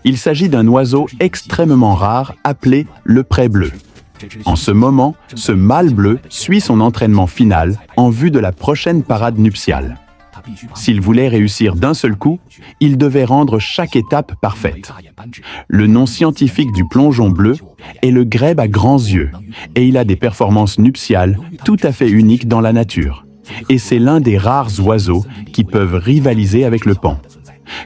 Il s'agit d'un oiseau extrêmement rare appelé le prêt bleu. En ce moment, ce mâle bleu suit son entraînement final en vue de la prochaine parade nuptiale. S'il voulait réussir d'un seul coup, il devait rendre chaque étape parfaite. Le nom scientifique du plongeon bleu est le grèbe à grands yeux, et il a des performances nuptiales tout à fait uniques dans la nature. Et c'est l'un des rares oiseaux qui peuvent rivaliser avec le paon.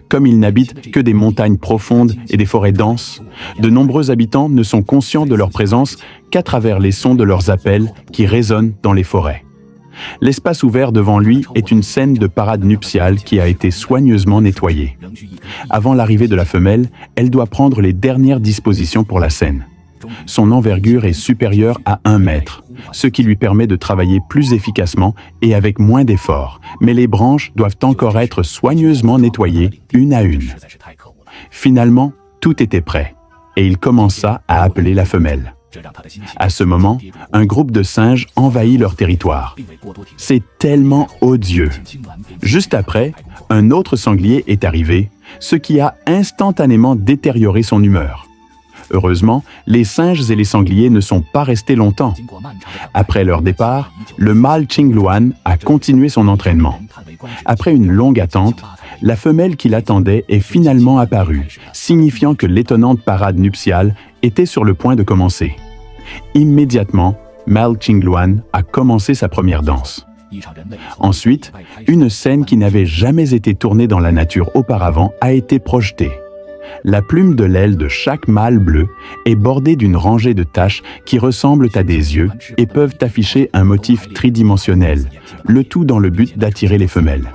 Comme il n'habite que des montagnes profondes et des forêts denses, de nombreux habitants ne sont conscients de leur présence qu'à travers les sons de leurs appels qui résonnent dans les forêts. L'espace ouvert devant lui est une scène de parade nuptiale qui a été soigneusement nettoyée. Avant l'arrivée de la femelle, elle doit prendre les dernières dispositions pour la scène. Son envergure est supérieure à 1 mètre, ce qui lui permet de travailler plus efficacement et avec moins d'efforts, mais les branches doivent encore être soigneusement nettoyées une à une. Finalement, tout était prêt, et il commença à appeler la femelle. À ce moment, un groupe de singes envahit leur territoire. C'est tellement odieux. Juste après, un autre sanglier est arrivé, ce qui a instantanément détérioré son humeur. Heureusement, les singes et les sangliers ne sont pas restés longtemps. Après leur départ, le mâle Qingluan a continué son entraînement. Après une longue attente, la femelle qui l'attendait est finalement apparue, signifiant que l'étonnante parade nuptiale était sur le point de commencer. Immédiatement, mâle Qingluan a commencé sa première danse. Ensuite, une scène qui n'avait jamais été tournée dans la nature auparavant a été projetée. La plume de l'aile de chaque mâle bleu est bordée d'une rangée de taches qui ressemblent à des yeux et peuvent afficher un motif tridimensionnel, le tout dans le but d'attirer les femelles.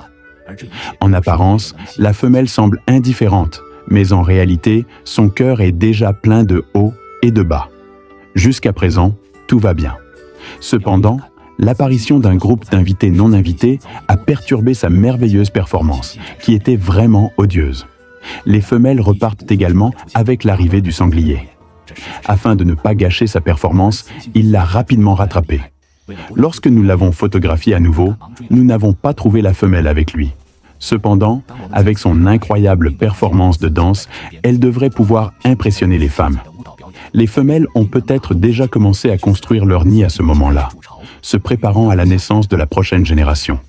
En apparence, la femelle semble indifférente, mais en réalité, son cœur est déjà plein de hauts et de bas. Jusqu'à présent, tout va bien. Cependant, l'apparition d'un groupe d'invités non invités a perturbé sa merveilleuse performance, qui était vraiment odieuse. Les femelles repartent également avec l'arrivée du sanglier. Afin de ne pas gâcher sa performance, il l'a rapidement rattrapée. Lorsque nous l'avons photographié à nouveau, nous n'avons pas trouvé la femelle avec lui. Cependant, avec son incroyable performance de danse, elle devrait pouvoir impressionner les femmes. Les femelles ont peut-être déjà commencé à construire leur nid à ce moment-là, se préparant à la naissance de la prochaine génération.